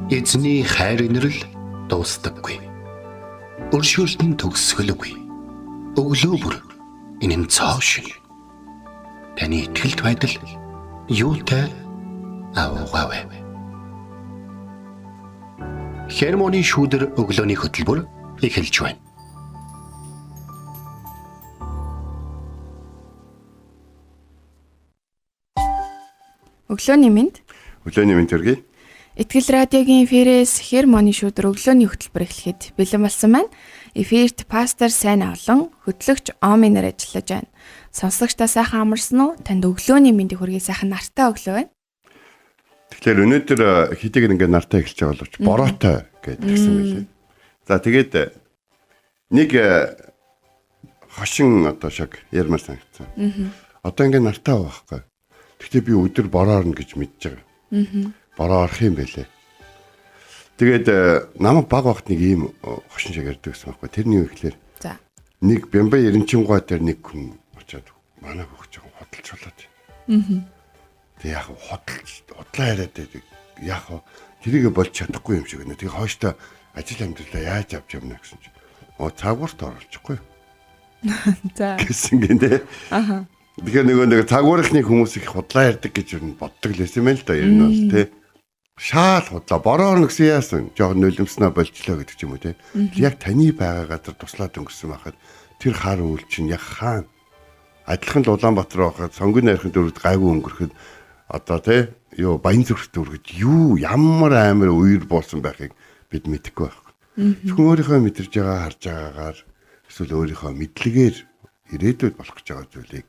Эзний хайр инрэл дуустдаггүй. Өршөөлтөн төгсгөлгүй. Өглөө бүр энэ нь цоо шин. Таны итгэлт байдал юутай аваагаав. Хермоны шүүдэр өглөөний хөтөлбөр эхэлж байна. Өглөөний мэнд. Өглөөний мэнд төргий. Итгэл радиогийн эфирээс Хермоны шүүдэр өглөөний хөтөлбөр эхлэхэд бэлэн болсон маань. Эфирт пастор Сайн Авлан хөтлөгч Оминер ажиллаж байна. Сонсогчдаа сайхан амарсан уу? Танд өглөөний мэндийг хүргэе, сайхан нартай өглөө байна. Тэгэхээр өнөөдөр хэдийгээр ингээд нартай эхэлж байгаа боловч бороотой гэдгийгсэн байлээ. За тэгээд нэг хошин одоо шиг ярмаар санагдсан. Одоо ингээд нартай байхгүй. Гэхдээ би өдөр бороорно гэж мэдж байгаа. Бороо орох юм байлээ. Тэгээд намайг баг багт нэг ийм хошин шиг ярьдаг гэсэн байхгүй. Тэрний юу ихлээр. За. Нэг бямба 90-нгой дээр нэг хүн очиад манай хөгж байгаа хөдөлж болоод. Тэг яг худлаа яриад байдаг. Яг тэрийг болж чадахгүй юм шиг байна. Тэг хооштой ажил амьдралаа яаж авч явна гэсэн чинь. Цагуурт оруулчихгүй. За. Гэсэн гинэ. Аха. Тэгэхээр нэг цагуурхны хүмүүс их худлаа ярьдаг гэж юу боддог л байсан юм л да. Ер нь бол тий. Шаал худлаа бороор нэгсэн яасан. Жохон нулимснаа болчлоо гэдэг ч юм уу тий. Яг таны байгаа газар туслаад өнгөрсөн байхад тэр хар үйл чинь яг хаана адилхан л Улаанбаатар байхад сонгон найрхын дөрөвд гайгүй өнгөрөхөд одоо тий юу баян зүрхт үргэж юу ямар амар үер буусан байхыг бид мэдэхгүй байхгүй. Зөвхөн өөрийнхөө мэдэрж байгаа харж байгаагаар эсвэл өөрийнхөө мэдлэгээр ирээдүйд болох гэж байгаа зүйлийг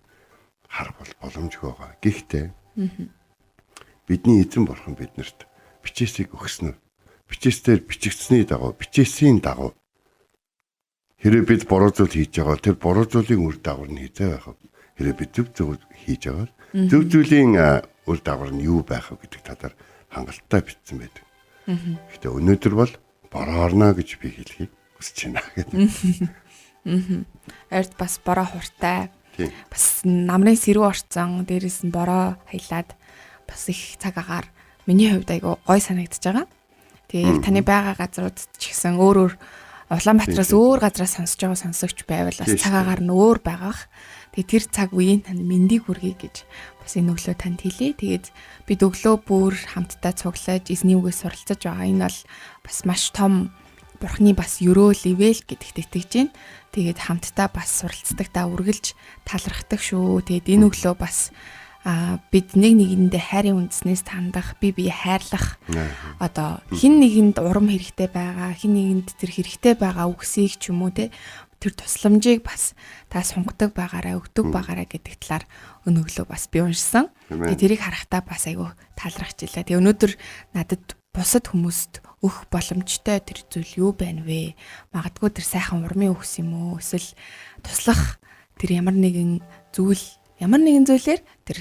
харах боломжгүй байгаа. Гэхдээ бидний эзэн бурхан биднэрт бичээсийг өгснө. Бичээсээр бичигдсэний дагуу, бичээсийн дагуу хэрэв бид буруу зүйл хийж байгаа тэр буруу зүйлийн үр дагавар нь хийзээ байх. Хэрэв бид зөв зүйл хийж байгаа зөв зүйлийн үр дагавар нь юу байх вэ гэдэг талаар хангалттай бичсэн байдаг. Гэхдээ өнөөдөр бол бороорно гэж би хэлхийг хүсэж байна гэдэг. Ард бас бороо хуртай. Бас намрын сэрүү орцсон, дээрээс нь бороо хаялаад бас их цаг агаар миний хувьд айгу гой санагдаж байгаа. Тэгээ яг таны байгаа газрууд ч гэсэн өөр Улаанбаатараас өөр газраас сонсож байгаа сонсогч байвал бас цаг агаар нь өөр байгаах. Тэгээ тэр цаг үеийн танд мэндийг хүргэе гэж бас энэ өглөө танд хэлье. Тэгээд бид өглөө бүр хамтдаа цуглаж эзний үгээс суралцаж байгаа. Энэ бол бас маш том Бурхны бас өрөөл ивэл гэдэгт итгэж байна. Тэгээд хамтдаа бас суралцдагтаа үргэлж талархдаг шүү. Тэгээд энэ өглөө бас бид нэг нэгэндээ хайрын үндснээс тандах, бие хайрлах одоо хин нэгэнд урам хэрэгтэй байгаа, хин нэгэнд тэр хэрэгтэй байгаа үгсийг ч юм уу те тэр тусламжийг бас та сунгадаг байгаараа, өгдөг байгаараа гэдэг талаар өнөглөө бас би уншсан. Тэгээд тэрийг харахтаа бас айгүй талархаж илаа. Тэгээд өнөөдөр надад бусад хүмүүст өгөх боломжтой тэр зүйл юу байна вэ? Магадгүй тэр сайхан урмын үгс юм уу? Эсвэл туслах тэр ямар нэгэн зүйлээр тэр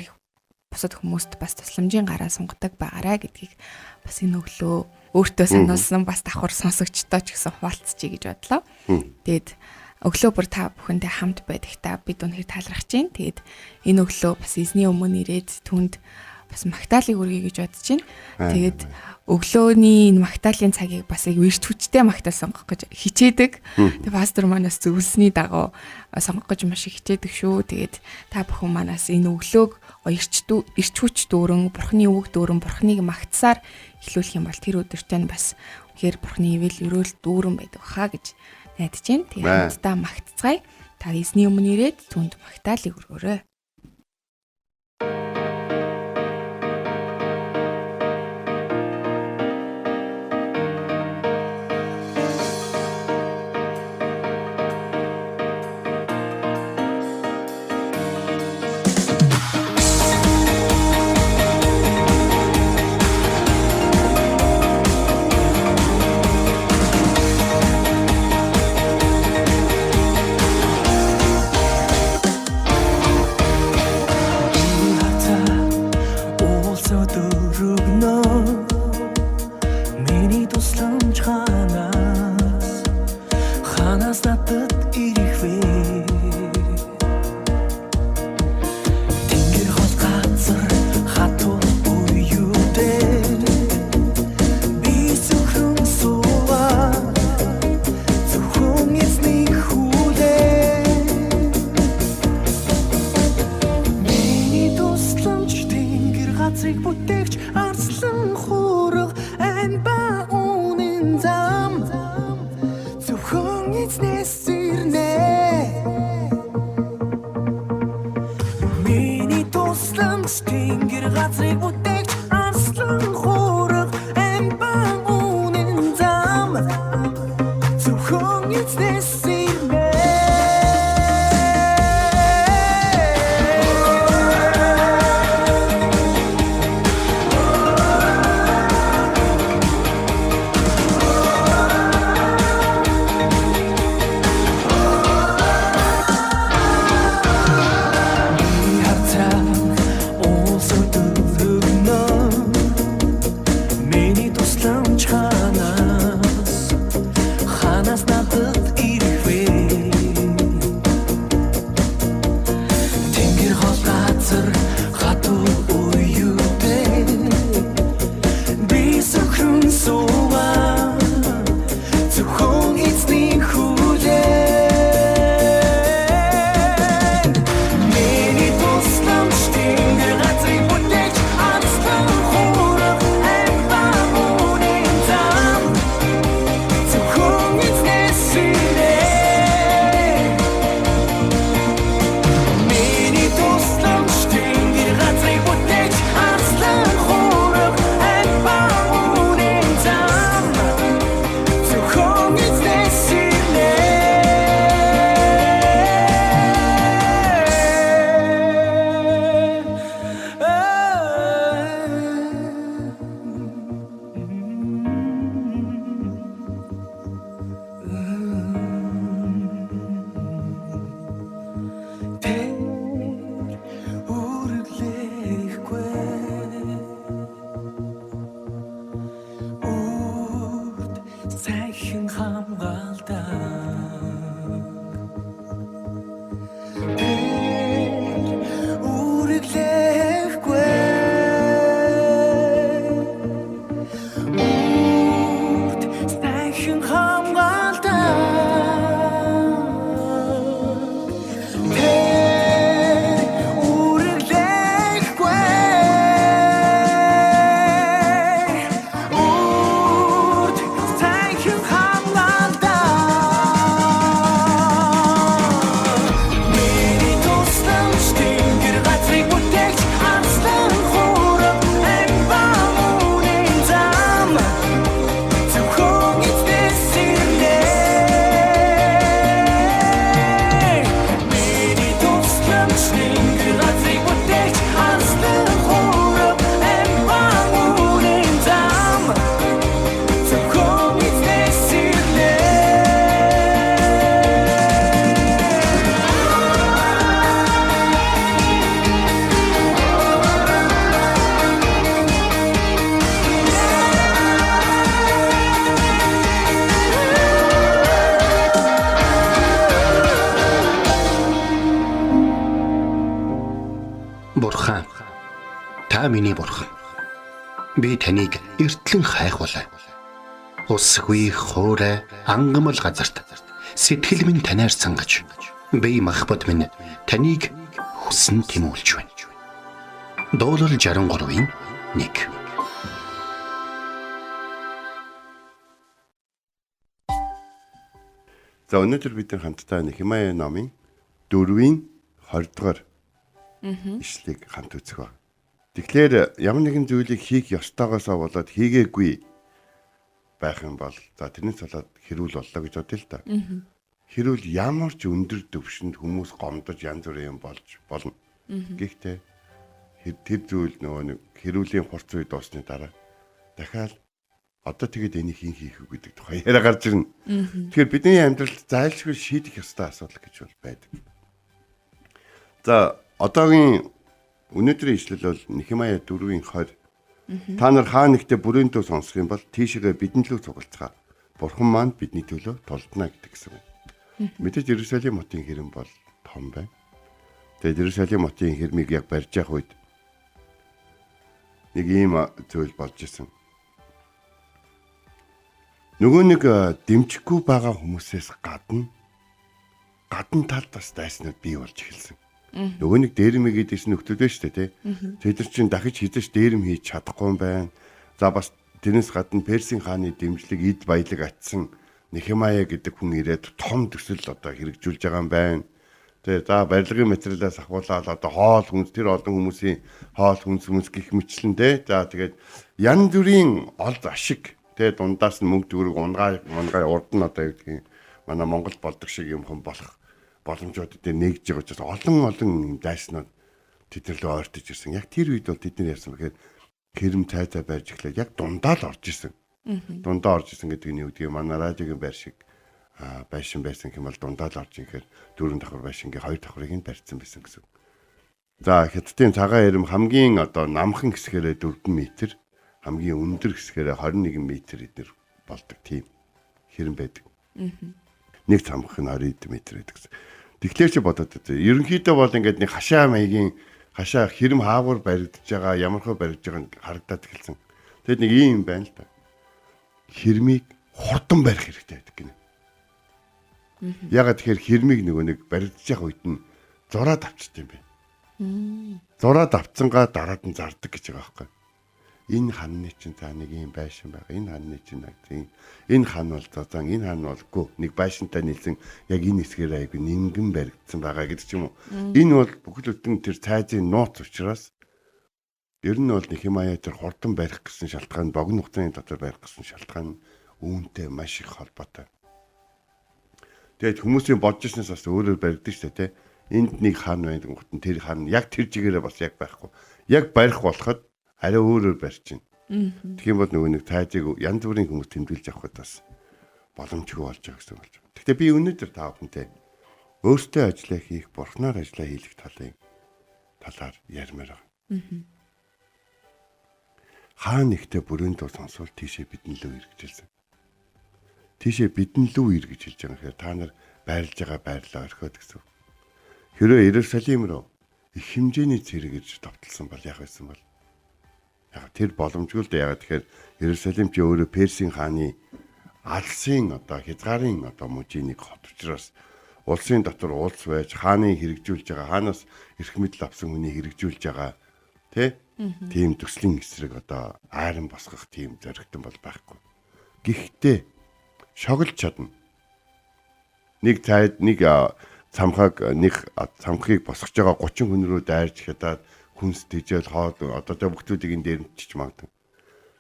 бусад хүмүүст бас тусламжийн гараа сунгадаг байгаарай гэдгийг бас энэ өглөө өөртөө сануулсан бас давхар сонсогчтой ч гэсэн хуваалцчихъя гэж бодлоо. Тэгээд өглөө бүр та бүхэндээ хамт байдагтаа бид үнэхээр талархаж байна. Тэгээд энэ өглөө бас эзний өмнө ирээд түнд бас магтаалыг өргөе гэж бодож байна. Тэгээд өглөөний энэ магтаалын цагийг бас яг эрт хүчтэй магтаал сонгох гэж хичээдэг. Тэгээд пастор манаас зөвлөсний дагуу сонгох гэж маш их хичээдэг шүү. Тэгээд та бүхэн манаас энэ өглөөг эрч хүч дүүрэн, Бурхны үг дүүрэн, Бурхныг магтсаар эхлүүлэх юм бол тэр өдөртөө нь бас үнэхээр Бурхны ивэл өрөөл дүүрэн байдаг хаа гэж найдаж байна. Тэгээд хамтдаа магтцгаая. Та эзний өмнө ирээд түнд магтаалыг өргөөрэй. газрыг бүтээгч арслан хуурга ань ба үнэн зам зөвхөн эзнээс ирнэ миний тусламж тэнгэр газрыг бүтээгч арслан хуурга ань ба үнэн зам зөвхөн эзнээс ирнэ Бурхан, та миний бурхан. Би таныг эртлэн хайхвалаа. Усгүй хоорой ангамл газарт сэтгэл минь танаар сангаж, би махбат минь таныг хүсн тимүүлж байна. Дуурал 63-ийн 1. За өнөөдөр бид хамтдаа Нехемия номын 4-ийн 20 дугаар ишлэгийг хамт үзэх ба. Тэгэхээр ямар нэгэн зүйлийг хийх ёстойгоосоо болоод хийгээгүй байх юм бол за тэрнээс болоод хэрүүл боллоо гэж бодъё л да. Хэрүүл ямар ч өндөр төвшөнд хүмүүс гомдож янз бүрийн юм болж болно. Гэхдээ тэр зүйл нөгөө нэг хэрүүлийн хурц үе дуусны дараа дахиад одоо тэгээд энийг хийх үү гэдэг тухай яриа гарч ирнэ. Тэгэхээр бидний амьдралд зайлшгүй шийдэх ёстой асуудал гэж бол байдаг. За одоогийн өнөөдрийн ишлэл бол Нехемия 4-ийн 20. Та нар хаа нэгтээ бүрийн төв сонсох юм бол тийшээгээ бидэнд л цугалцгаа. Бурхан маань бидний төлөө тулдана гэдэг гэсэн байна. Мэдээж Иерусалим хотын хэрэм бол том байна. Тэгээд Иерусалим хотын хэрмийг яг барьж явах үед нэг ийм зүйл болж исэн. Нөгөө нэг дэмжихгүй байгаа хүмүүсээс гадна талд бас дайснууд бий болж эхэлсэн. Нөгөө нэг дээрэм хийдээс нөхдөл байж тээ. Тэд нар чинь дахиж хизэж дээрэм хийж чадахгүй юм байна. За бас тэрнээс гадна Персийн хааны дэмжлэг эд баялаг атсан Нехемая гэдэг хүн ирээд том төсөл одоо хэрэгжүүлж байгаа юм байна. Тэгээ за барилгын материалаас ахуулаад одоо хоол хүнс тэр олон хүмүүсийн хоол хүнс гих мэтлэн те. За тэгээд янз бүрийн олд ашиг те дундаас нь мөнгө төгрөг унгаа урд нь одоо юу гэдгийг манай Монгол болдог шиг юм хэн болох боломжууд дээр нэгж байгаа учраас олон дайснууд тэднэр лөө ойртож ирсэн. Яг тэр үед бол тэдний ярьсан бэхээр хэрэм цайцаа барьж эхлээд яг дундаа л орж ирсэн. Дундаа орж ирсэн гэдэг нь юу гэдгийг манай радиогийн байр шиг байшин байсан юм бол дундаа л орж ирэхээр 4 давхар байшингийн 2 давхрыг нь барьсан байсан гэсэн. За хятадын цагаан хэрэм хамгийн одоо намхан хэсгээрээ 4 м, хамгийн өндөр хэсгээрээ 21 м эднэр болдог тийм хэрэм байдаг. Нэг цамх нь 20 м гэдэг гэсэн. Тэгэхээр чи бодоод үү. Ерөнхийдөө бол ингээд нэг хашаа хэрэм хаавар баригдаж байгаа, ямархуу баригдаж байгаа нь харагдаад эхэлсэн. Тэгэд нэг юм байна л да. Хэрмийг хурдан барих хэрэгтэй байдаг гинэ. Ягаад тэгэхээр хэрмийг нөгөө нэг баригдаж байгаа үед нь зураад авчт юм бэ. Зураад авцсангаа дараад нь зардаг гэж байгаа байхгүй. Энэ ханны чинь за нэг юм байшин байгаа. Энэ ханны чинь тийм. Энэ хан бол зузаан, энэ хан болгүй. Нэг байшинтай нийлсэн яг энэ хэсгээр айгүй нингэн баригдсан байгаа гэдэг ч юм уу. Энэ бол бүхэл бүтэн тэр цайзын нууц учраас ер нь бол Нехемая тэр хурдан барих гэсэн шалтгаан, богино хугацааны дотор барих гэсэн шалтгаан үүнтэй маш их холбоотой. Тэгээд хүмүүсийн бодож ирснээс бас өөрөөр баригдсан шүү дээ, тэ. Энд нэг хан байдаг гутан тэр хан яг тэр чигээрээ бас яг байхгүй. Яг барих болоход арай өөрөөр барьж байна. Тэгхийн бол нөгөө нэг тайзыг янз бүрийн хүмүүс тэмдэглэж авахд бас боломжгүй болж байгаа гэсэн болж байна. Гэхдээ би өнөөдөр та бүхэнтэй өөртөө ажиллаа хийх, бурхнаар ажиллаа хийх талаар ярмаар байгаа. Хаан ихтэй бүрэн дуу сонсвол тийшээ бидэн лөө эргэжэлсэн. Тийшээ бидэн лөө эргэж хэлж байгаа хэрэг та нар байрлаж байгаа байрлалаа орхиод гэсэн. Хэрвээ Иерусалим руу их хэмжээний зэрэг ирж товтлсон бол яах байсан бол? Яг тэр боломжгүй л дээ. Яг тэгэхээр Иерусалим чи өөрөө Персийн хааны алсын одоо хязгаарын одоо мужийн нэг хот учраас улсын дотор улс байж хааны хэрэгжүүлж байгаа хаанаас эрх мэдэл авсан хүний хэрэгжүүлж байгаа тийм төслийн эсрэг одоо айран босгох тийм зоригтон бол байхгүй. Гэхдээ шоглож чадна. Нэг цамхыг босгож байгаа 30 хүн рүү дайрч хадаад хүнс тэжээл хоол одоо бүгдүүдийг энэ дээр мчиж магадгүй.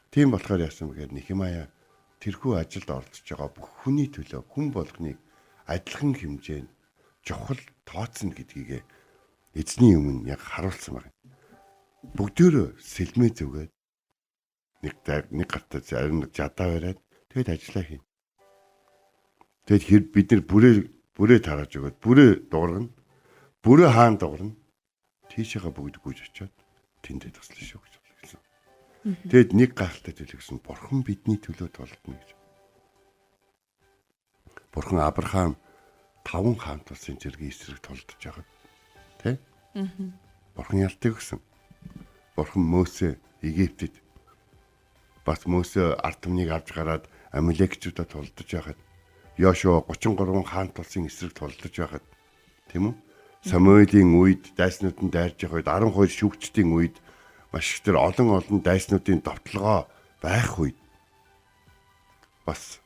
Тийм болохоор яасан бэхээр Нехемая тэрхүү ажилд оролцож байгаа бүх хүний төлөө хүн болгоныг адилхан хэмжээнд чухал тооцно гэдгийг эзний өмнө яг харуулсан байна. Бүгдөө сэлмээ зүгээд нэг гартаа зарим жадаа бариад тэгэд ажиллаа хийнэ. Тэгэд бид нар бүрээ тарааж өгöd бүрээ дуургана. Бүрээ хаан дуурна. Тийшээгээ бүгд гүйж очиод тэндээ туслана шүү гэж хэлсэн. Тэгэд нэг гахалтай төлөвсөн бурхан бидний төлөө тулдна гэж. Бурхан Авраам 5 хаант улсын зэргийн эсрэг тулдж байгаа. Тэ? Бурхан ялтыг өгсөн. Бурхан Мөсө Египтэд бас Мөсө ард түмнийг авч гараад Амалекчуудад тулдж байхад Йошуа 33 хаант улсын эсрэг тулдж байхад тийм үү? Самуэлийн үед дайснууд нь дайрж явах үед 12 шүүгчдийн үед маш их тэр олон дайснуудын довтлогоо байх үед бас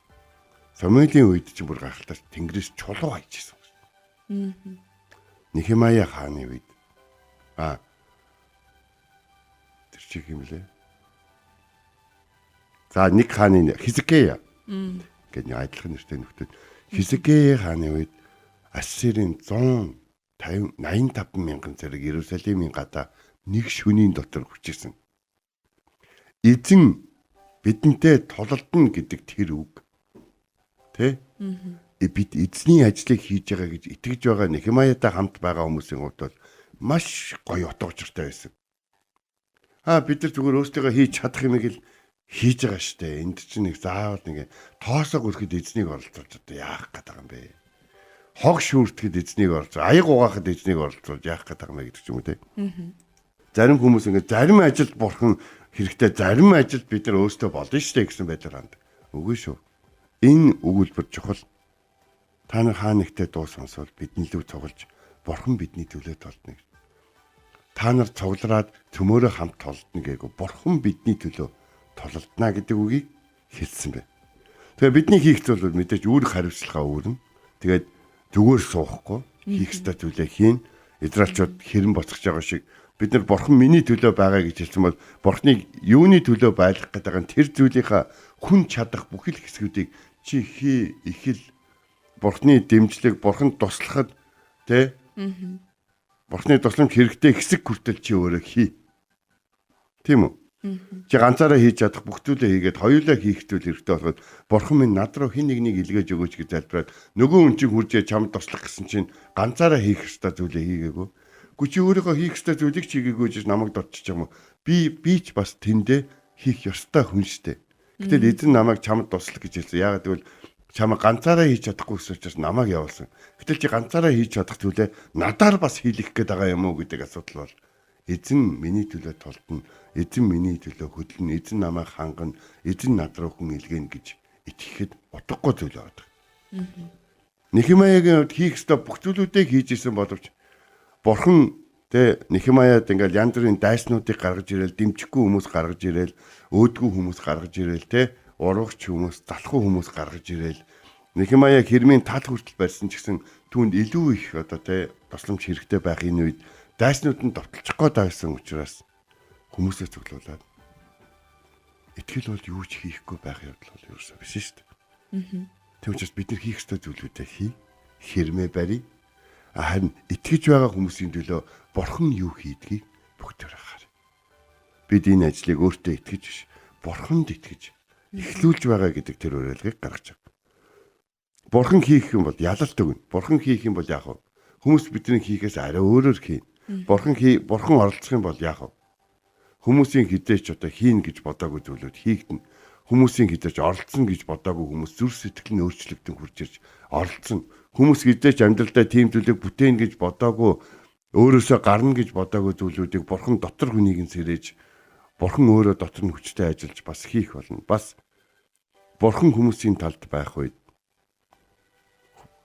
Самуэлийн үед ч бүр гайхалтай Тэнгэрээс чулуу хайж ирсэн. Нехемая хааны үед тэр чиг юм лээ. За нэг хааны Хизкия гэдэг адилхан нэртэй нөхдөд Хизкия хааны үед Ассирийн 85 мянган зэрэг Иерусалимийн гадаа нэг шөнийн дотор хүчээсэн. Эзэн бидэнтэй тулалдана гэдэг тэр үг. Тэ? Бид эзний ажлыг хийж байгаа гэж итгэж байгаа Нехемаятай хамт байгаа хүмүүсийн хувьд бол маш гоё утга учиртай байсан. Бид нар зүгээр өөрсдөө хийж чадах юмыг л хийж байгаа штэ. Энд чинь нэг заавал нэг тоосоо гүрэхэд эзнийг оролцуулж одоо яах гээд байгаа юм бэ? Хог шүүртгэд эзнийг оролцоо, аяг угаахад эзнийг оролцуулж яах гээд байгаа юм гэдэг ч юм уу те. Зарим хүмүүс ингээд зарим ажилд бурхан хэрэгтэй, зарим ажилд бид нар өөрсдөө болно штэ гэсэн байдлаар ханд. Үгүй шүү. Энэ өгүүлбэр чухал. Та нар хаа нэгтээ дуу сонсвол бидний лүү цуглаж Бурхан бидний төлөө толдно. Та нар цуглараад төмөөрөө хамт толдно гээгүү. Бурхан бидний төлөө толдно гэдэг үгийг хэлсэн байна. Тэгээ бидний хийх зүйл бол мэдээж үүрэг хариуцлагаа үүрнэ. Тэгээд зүгээр суухгүй хийх ёстой зүйлээ хийн. Израильчууд хэрэн боцгож байгаа шиг бид нар бурхан миний төлөө байгаа гэж хэлсэн бол бурханыг юуны төлөө байлгах гэдэг нь тэр зүйлийнхаа хүн чадах бүхэл хэсгүүдийг чи хий ихэл бурханы дэмжлэг бурханд туслахад тэ бурханы тусламж хэрэгтэй хэсэг хүртэл чи өөрөө хий. Тийм үү? Чи ганцаараа хийж чадах бүх зүйлээ хийгээд хоёулаа хийх зүйл хэрэгтэй болоход бурхан минь над руу хин нэгнийг илгээж өгөөч гэж залбираад нөгөө хүн чинь хурж чамд туслах гэсэн чинь ганцаараа хийх ёстой зүйлээ хийгээгүй. Чи өөрийнхөө хийх ёстой зүйлийг чигээгүй гэж намайг дутчих юм уу? Би ч бас тэндээ хийх ёстой хүн штэ. Гэтэл эзэн намайг чамд туслах гэж хэлсэн. Яагаад гэвэл чамаа ганцаараа хийж чадахгүй учраас намайг явуулсан. Гэтэл чи ганцаараа хийж чадах зүйлээ надаар бас хийлгэх гээд байгаа юм уу гэдэг асуудал бол эзэн миний төлөө толдно. Эзэн миний төлөө хөдлөн, эзэн намайг хангана, эзэн над руу хүн илгээнэ гэж итгэхэд утгагүй зүйл байдаг. Нехемаягийн хувьд хийх ёстой бүх зүйлүүдийг хийж исэн боловч бурхан Нехемаяд ингээл янз бүрийн дайснуудыг гаргаж ирээл, дэмжихгүй хүмүүс гаргаж ирээл, өөдгүү хүмүүс гаргаж ирээл, урагч хүмүүс, залхуу хүмүүс гаргаж ирээл. Нехемая хэрмийн тал хүртэл барьсан ч гэсэн түүнд илүү их тусламж хэрэгтэй байх энэ үед дайснууд нь довтолчих гээд байсан учраас хүмүүсээ цуглуулад итгэл бол юу ч хийхгүй байх явдал бол ерөөсөө биш шүү дээ. Тэгм учраас бид нар хийх ёстой зүйлүүдээ хий, хэрмээ барь. Харин итгэж байгаа хүмүүсийн төлөө бурхан юу хийдгийг бүгдээр хараа. Бид энэ ажлыг өөртөө итгэж биш, бурханд итгэж эхлүүлж байгаа гэдэг тэр уриалгыг гаргаж байгаа. Бурхан хийх юм бол ялалт өгнө. Бурхан хийх юм бол яах вэ? Хүмүүс бидний хийхээс арай өөрөөр хийнэ. Бурхан оролцох юм бол яах вэ? Хүмүүсийн хідээч хийн гэж бодоогүй зүйлүүд хийгдэнэ. Хүмүүсийн хідээч оролцсон гэж бодоогүй хүмүүс зүрх сэтгэл нь өөрчлөгдөн хурж ирж оролцсон. Хүмүүс хідээч амьдралдаа тийм зүйлийг бүтээн гэж бодоогүй өөрөөсөө гарна гэж бодоогүй зүйлүүдийг бурхан дотор хүнийг нь сэрээж бурхан өөрөө дотор нь хүчтэй ажиллаж бас хийх болно. Бас бурхан хүмүүсийн талд байх үед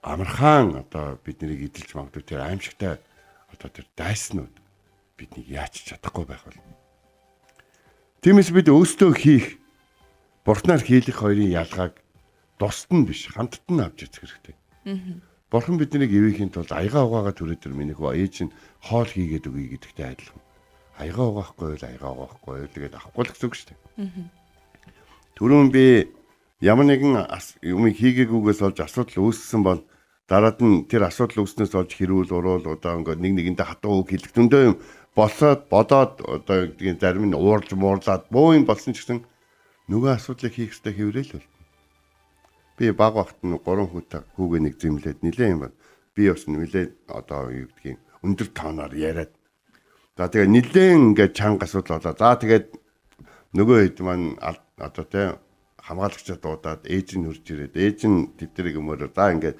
амархан биднийг эдэлж магадгүй тэр аимшигтай тэр дайснууд биднийг яаж чадахгүй байх болно. Тиймээс бид өөрсдөө хийх бурхнаар хийх хоёрын ялгааг дусд нь биш хамтд нь авч үзэх хэрэгтэй. Бурхан биднийг ивэхийн тулд аяга угаагаа түрээдэр минийх ээж нь хоол хийгээд өгье гэдэгтэй адилхан. Аяга угаахгүй л аяга угаахгүй л тэгээд авахгүй л гэсэн үг шүү дээ. Түрүүн би ямар нэгэн юм хийгээгүйгээс олж асуудал үүссэн бол дараад нь тэр асуудал үүснээс олж хэрүүл уруул ингээд нэгэндээ хатуу үг хэлэхдээ юм болоод бодоод зарим нь уурж муурлаад боо юм болсон ч гэсэн нөгөө асуудлыг хийх хэрэгтэй хэврээл бол. Би баг багт нь 3 хүүгээ нэг зэмлээд нилээ юм байна. Би бас нилээ юу гэдгийг өндөр тооноор яриад. За тэгээ нилээн ингээд чанга асуудал болоо. За тэгээд нөгөө хэд маань хамгаалагчаа дуудаад ээж нь хурж ирээд ээж нь тэднийг өмөрөө за ингээд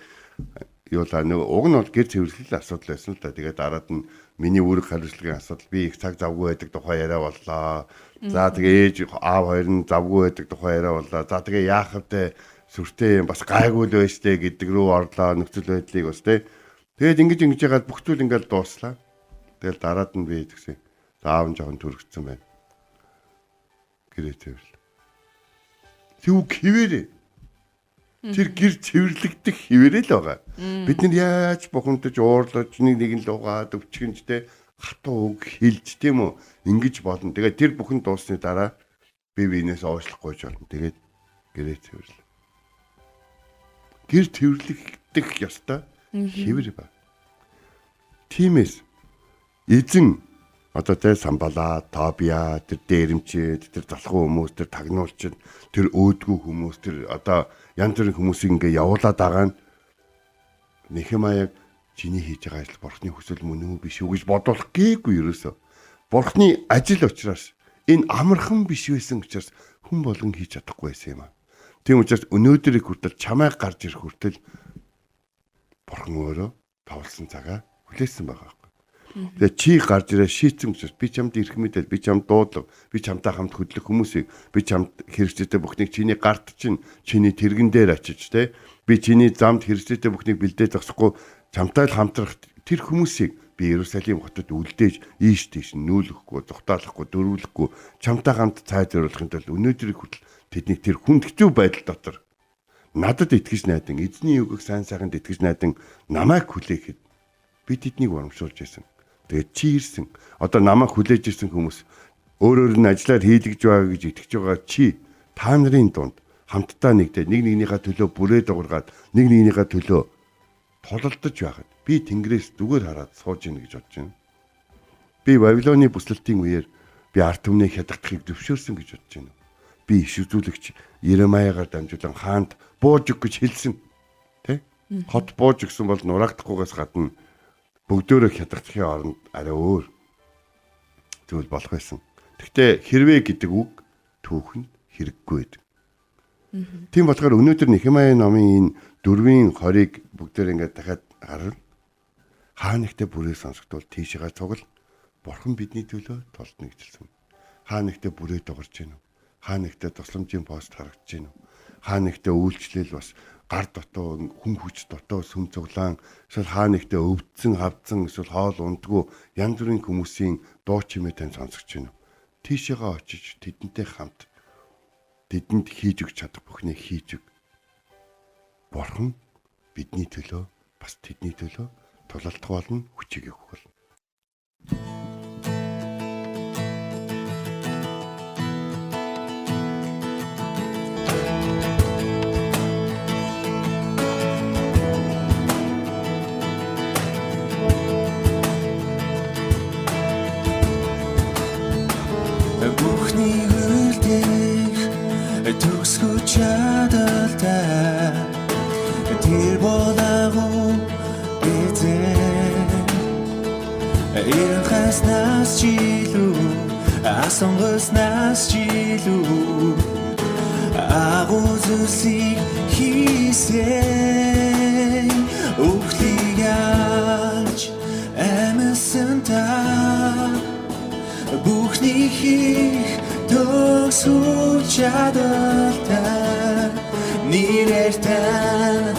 юулаа нөгөө уг нь бол гэр цэвэрлэлийн асуудал байсан л да. Тэгээд дараад нь миний үүрэг хариуцлагын асуудал би их цаг завгүй байдаг тухай яриа боллоо. За тэгээ ээж аав хоёр нь завгүй байдаг тухай яриа боллоо. За тэгээ яах вэ? Сүртэй бас гайгүй л байж тээ гэдэг рүү орлоо нөхцөл байдлыг бас тээ. Тэгээд ингэж яагаад бүх зүйл ингээд дууслаа. Тэгэл дараад нь би тэгсэн. Аав нь жоохон төрөгцсөн байна. Гэрээ цэвэрлээ. Тэв хിവэрээ. Тэр гэр цэвэрлэгдэх хിവэрээ л байгаа. Бид нар яаж бухимдаж уурлаж нэг нь л угаад өвчгөнжтэй хатуу үг хэлж тийм үү? Ингэж болно. Тэгээд тэр бүхэн дуусны дараа би биенээс уушлахгүй ч болно. Тэгээд гэрээ цэвэрлээ. Гэр цэвэрлэгдэх ёстой хിവэр ба. Тиймээс эзэн Самбала, Тобиа, тэр дээрэмчид, тэр залхуу хүмүүс, тэр тагнуулчид, тэр өөдгүү хүмүүс, тэр янз бүрийн хүмүүсийг ингээ явуулаад байгаа нь Нехемаяг чиний хийж байгаа ажил бурхны хүсэл мөн үү биш үү гэж бодуулах гээгүй ерөөсөө. Бурхны ажил учраас энэ амархан биш байсан учраас хүн болгон хийж чадахгүй байсан юм аа. Тийм учраас өнөөдрийг хүртэл чамайг гарч ирэх хүртэл бурхан өөрөө тавлсан цагаа хүлээсэн байгаа. Тэгээ чи гарч ирээ шийдсэн учраас би чамд ирэх мэдэл, би чамд дуудлага, би чамтай хамт хөдлөх хүмүүсийг, би чамд хэрэгцээтэй бүхнийг чиний гарт чинь, чиний тэргэн дээр очиж те би чиний замд хэрэгцээтэй бүхнийг бэлдээд зогсохгүй чамтай л хамтрах Тэр хүмүүсийг би Иерусалим хотод үлдээж ийш тийш нүүлэхгүй, зүхтаалахгүй, дөрвөлөхгүй, чамтай хамт цай зориулахын тулд өнөөдрийг хүртэл тэдний тэр хүндхэцүү байдал дотор надад итгэж найдан, эзний үгийг сайн сайханд итгэж найдан намайг хүлээхэд би тэднийг урамшуулж байсан. Тэгээд чи ирсэн. Одоо намайг хүлээж ирсэн хүмүүс өөрөөр нь ажиллаар хийлгэж байгаа гэж итгэж байгаа чи та нарын дунд хамтдаа нэгдээд нэг нэгнийхээ төлөө бүрээ дуургаад нэг нэгнийхээ төлөө тололдож байхад би Тэнгэрээс зүгээр хараад сууж ийн гэж бодож байна. Би Вавилоны бүслэлтийн үеэр би ард түмний хядагдахыг зөвшөөрсөн гэж бодож байна. Би иш үзүүлэгч Иеремаягаар дамжуулан хаанд бууж өг гэж хэлсэн. Тэ? Хот бууж өгсөн бол нураагдахгүйгээс гадна бүгдөө хядагдахын оронд арай өөр зүйл болох байсан. Гэхдээ хэрвээ гэдэг үг түүхэнд хэрэггүй байдаг. Тийм болохоор өнөөдөр Нехемия номын энэ 4:20-ыг бүгдээр ингээд дахиад харвал хаа нэгтээ бүрээ сонсогдвол тийшээгээ цугал бурхан бидний төлөө толдно гэжэлсэн. Хаа нэгтээ бүрээ дугарч гинэ. Хаа нэгтээ тусламжийн пост харагдаж гинэ. Хаа нэгтээ үйлчлэл бас гар дотоо хүн хүч дотоо сүм цуглаан эсвэл хаа нэгтээ өвдсөн хавдсан эсвэл хоол ундгүй янз бүрийн хүмүүсийн дуу чимээ тань сонсогч гинэ. Тийшээгээ очиж тэдэнтэй хамт тэдэнд хийж өгч чадах бүхнээ хийж өг. Бурхан бидний төлөө бас тэдний төлөө тулалдах болно, хүчийг өгөх болно. Бүхний үлдэх төгсгөө чадалтай тэр болаагүй эзэн ирхаснаас жилүү асонгоснаас жилүү агуу зүйлсийг хийсэн үхлийг яаж амсан та бүхний хийх төгсгөө чадалтай нэрэртэн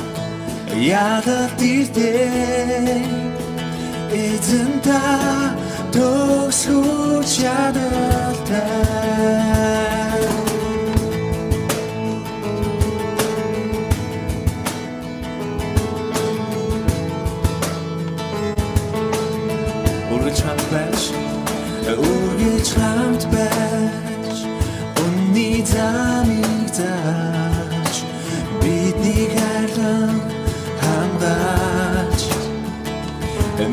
ядалт ирдэ эзэн та төгсгөө чадалтай үргэлж хамт байж үнний замыг зааж бидний хайрлан хамгаалж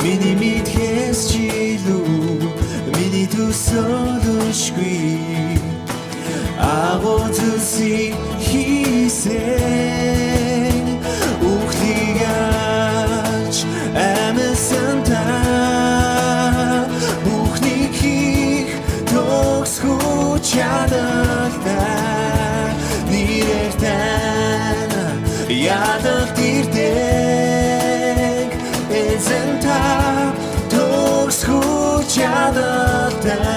миний мэдхээс жилүү миний төсөөлөшгүй агуу зүйлсийг хийсэн үхлийг яаж амсан та чадалтай нэрэртэн ядалт ирдэг эзэн та төгсгөө чадалтай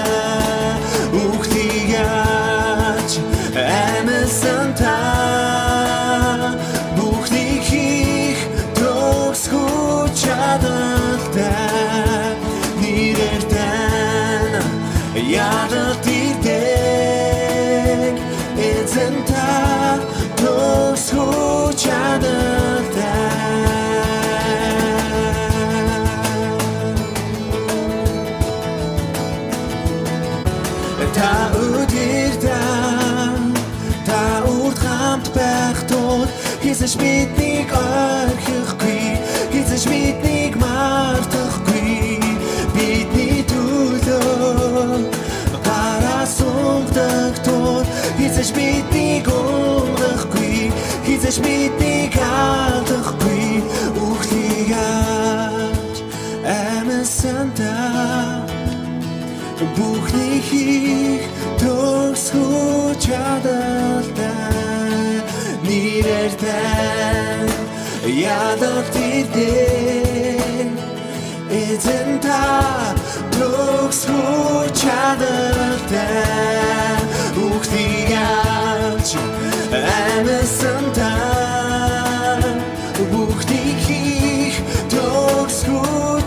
үхлийг яаж амсан та бүхнийг хийх төгсгөө чадалтай нэрэртэн ядалт та өдөртөн та урд хамт байх тул хийсэж биднийг орхихгүй хийсэж биднийг мартахгүй бидний төлөө гараа сумдаг тул хийсэж биднийг өнгөхгүй хийсэж биднийг алдахгүй үхлийг яаж амсан та бүхний хийх төгсгөө чадалтай нэрэртэн ядалт ирдэг эзэн та төгсгөө чадалтай бүхний яаж амсан та бүхний хийх төгсгөө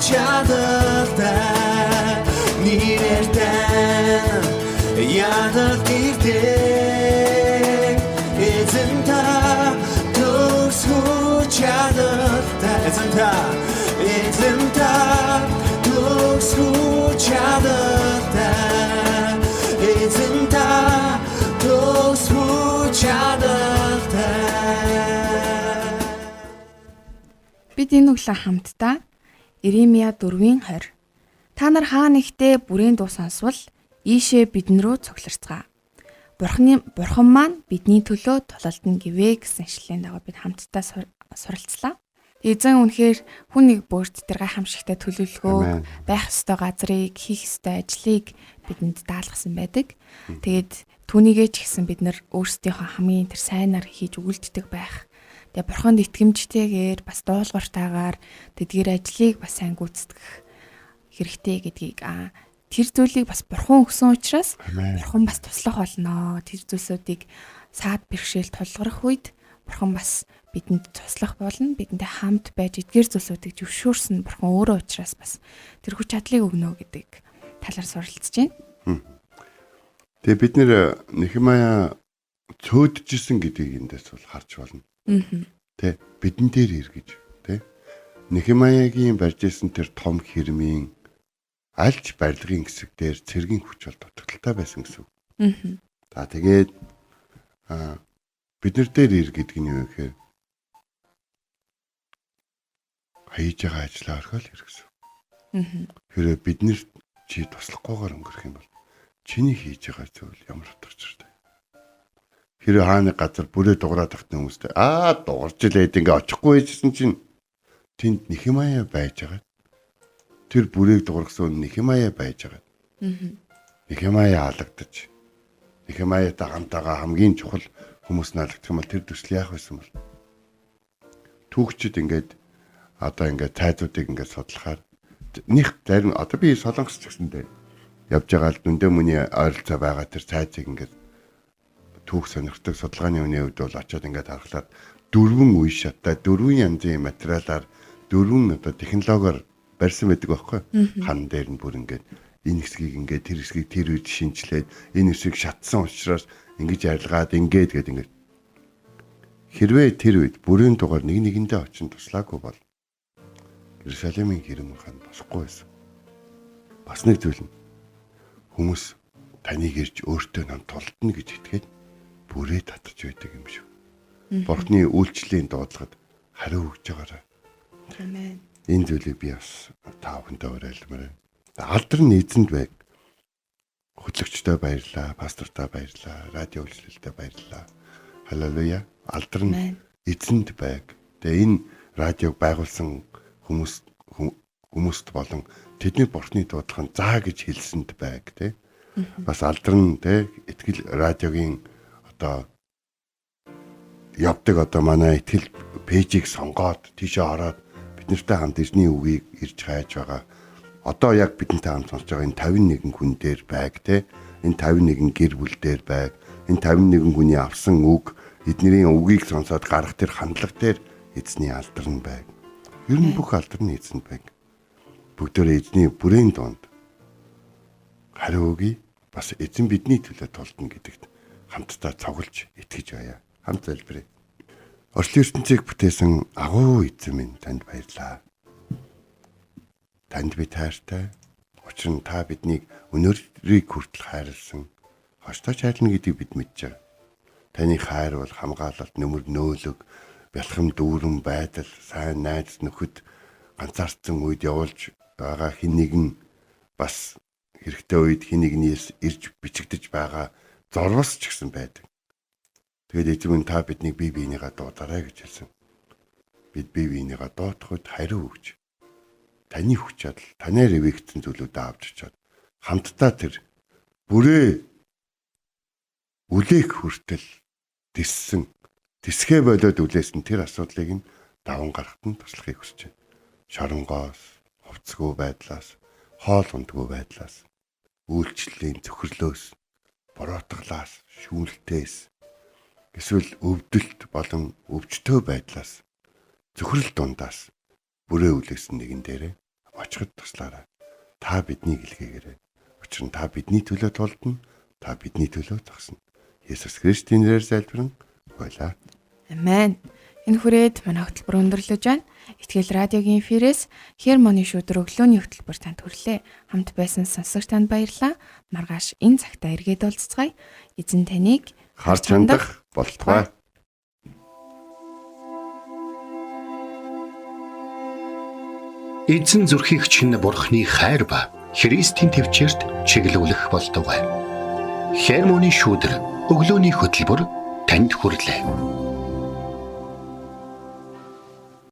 тань ядалт ирдэг эзэн та төгсгөө чадалтай эзэн та төгсгөө чадалтай эзэн та төгсгөө чадалтай. Бид энэ өглөө хамтдаа Иремья 4:20 Та нар хаа нэгтээ бүрийн дуу сонсвол ийшээ бидэн рүү цугларцгаа. Бурхан маань бидний төлөө тулалдана гэвэ гэсэн ишлэлийн дагуу бид хамтдаа суралцлаа. Эзэн үнэхээр хүн нэг бүрт тэр гайхамшигтай төлөвлөгөө, байх ёстой газрыг, хийх ёстой ажлыг бидэнд даалгасан байдаг. Тэгээд түүнийгээ ч гэсэн бид нар өөрсдийнхөө хамгийн тэр сайнаар хийж өгүүлддэг байх. Тэгээ бурханд итгэмжтэйгээр бас дуулууртайгаар тэдгээр ажлыг бас сайн гүйцэтгэх хэрэгтэй гэдгийг тэр зүйлийг бас бурхан өгсөн учраас бурхан бас туслах болно. Тэр зүйлсүүдийг саад бэрхшээл тулгарх үед бурхан бас бидэнд туслах болно. Бидэндээ хамт байж эдгээр зүйлсүүдийг зөвшөөрсөн бурхан өөрөө учраас бас тэр хүч чадлыг өгнө гэдэг талаар суралцж байна. Тэгээ бид нэр Нехемия цөөдчихсэн гэдгийг эндээс бол харж болно. Тэ бидэн дээр иргэж тэ Нехемиягийн барьж исэн тэр том хэрмийн альч барилгын хэсэг дээр цэргийн хүч бол дутагдaltaй байсан гэсэн үг. За тэгээд бид нар дээр ир гэдэг нь юу гэхээр хийж байгаа ажлаа орхиол хэрэгсэн. Хэрэв бид нэр чи туслахгүйгээр өнгөрөх юм бол чиний хийж байгаа зүйл ямар утгатай. Хэрэв хааны газар бүрээ дуграад тахтны хүмүүстэй дуурж илээд ингээ очихгүй байжсэн чинь тэнд Нехемия байж байгаа. Тэр бүрийг дуургасан Нехемия байж байгаа. Нехемия алагдаж. Нехемиятай хамтаага хамгийн чухал хүмүүс наалагдах юм бол тэр төсөл яах байсан бол. Түүхчид ингээд ингээд цайзуудыг ингээд судлахаар них зарим би Солонгос ч гэсэндээ явж байгаа л дүндээ мөний ойролцоо байгаа тэр цайзыг ингээд түүх сонирхдаг судалгааны үний үед бол очиод ингээд харахад 4 үе шаттай 4 янзын материалаар 4 технологиор барьсан байдаг байхгүй. Хан дээр нь бүр ингээд энэ хэсгийг ингээд тэр хэсгийг тэр үед шинжилээд энэ хэсгийг шатсан учраас ингэж арилгаад ингээд хэрвээ тэр үед бүрийн дугаар нэгэндээ очин туслаагүй бол Иерусалимын хэрэм хаан босхгүй байсан. Бас нэг зүйл нь хүмүүс таныг ирж өөртөө нам тулдна гэж итгээд бүрээ татж байдаг юм шүү. Бурхны үйлчлэлийн дуудлагад хариу өгж байгаарай. Амен. Энэ зүйлийг би бас та бүхэндээ уриалмаар байна. Алдар нь эзэнд байг. Хөтлөгчдөө баярлалаа, пастортай баярлалаа, радио үйлчлэлтэй баярлалаа. Халелуя. Алдар нь эзэнд байг. Тэгээ энэ радиог байгуулсан хүмүүст болон тэдний бурхны дуудлагын заа гэж хэлсэнд байг тий. Бас алдар нь тий итгэл радиогийн явдаг манай итгэл пэйжийг сонгоод тийшээ ороод бид нартай хамт ирсний үгийг ирж хайж байгаа. Одоо яг бидэнтэй хамт сонсож байгаа энэ 51 хүн дээр байг тий. Энэ 51 гэр бүл дээр байг. Энэ 51 хүний авсан үг эднэрийн үгийг сонсоод гарах тэр хандлага дээр эзний алдар нь байг. Ер нь бүх алдар нь эзэнд байг. Бүгдөө эзний бүрийн донд хариу өгье. Бас эзэн бидний төлөө тулдна гэдэгт хамтдаа цоглож итгэж байя. Хамт залбирая. Орчлын ертөнцийг бүтээсэн агуу эзэн минь танд баярлалаа. Танд би таартай. Учир нь та биднийг өнөөрийг хүртэл хайрлсан. Хоштой чайлна гэдгийг бид мэдж байгаа. Таны хайр бол хамгаалалт, нөмөр нөөлөг, бэлхэм дүүрэн байдал, сайн найз нөхөд ганцаардсан үед явуулж байгаа хэн нэгэн бас хэрэгтэй үед хэн нэгнээс ирж бичигдэж байгаа зорвос ч гэсэн байдаг. Тэгээд эзэн та биднийг бие биенийгээ дуудаарай гэж хэлсэн. Бид бие биенийгээ дуудахад хариу өгч таны хүч чадал, танаар ивэгдсэн зүйлүүдээ авч очиод хамтдаа тэр бүрээ үлээх хүртэл тисгэ болоод үлээсэн тэр асуудлыг нь даван гарахт нь туслахыг хүсэж байна. Шоронгоос, хувцсгүй байдлаас, хоол ундгүй байдлаас, үйлчлэлийн цөхрлөөс, буруутгалаас, шүүлтээс, эсвэл өвдөлт болон өвчтөө байдлаас, цөхрөл дундаас бүрээ үлээсэн нэгэн дээрээ очиход туслаарай. Та биднийг илгээгээрэй. Учир оршин та бидний төлөө тулдна. Та бидний төлөө зогсно. Есүс Христийн нэрээр залбирэн гуйлаа. Амен. Энэ хүрээд манай хөтөлбөр өндөрлөж байна. Итгэл радиогийн эфирээс Хермоны шүдэр өглөөний хөтөлбөр танд хүрлээ. Хамт байсан сонсогч танд баярлалаа. Маргааш энэ цагтаа эргээд уулзцгаая. Эзэн таныг Харж хандах болтугай. Эзэн зүрхийг чинь Бурхны хайр ба Христийн төвчөрт чиглүүлэх болтугай. Хермоны шүдэр өглөөний хөтөлбөр танд хүрлээ.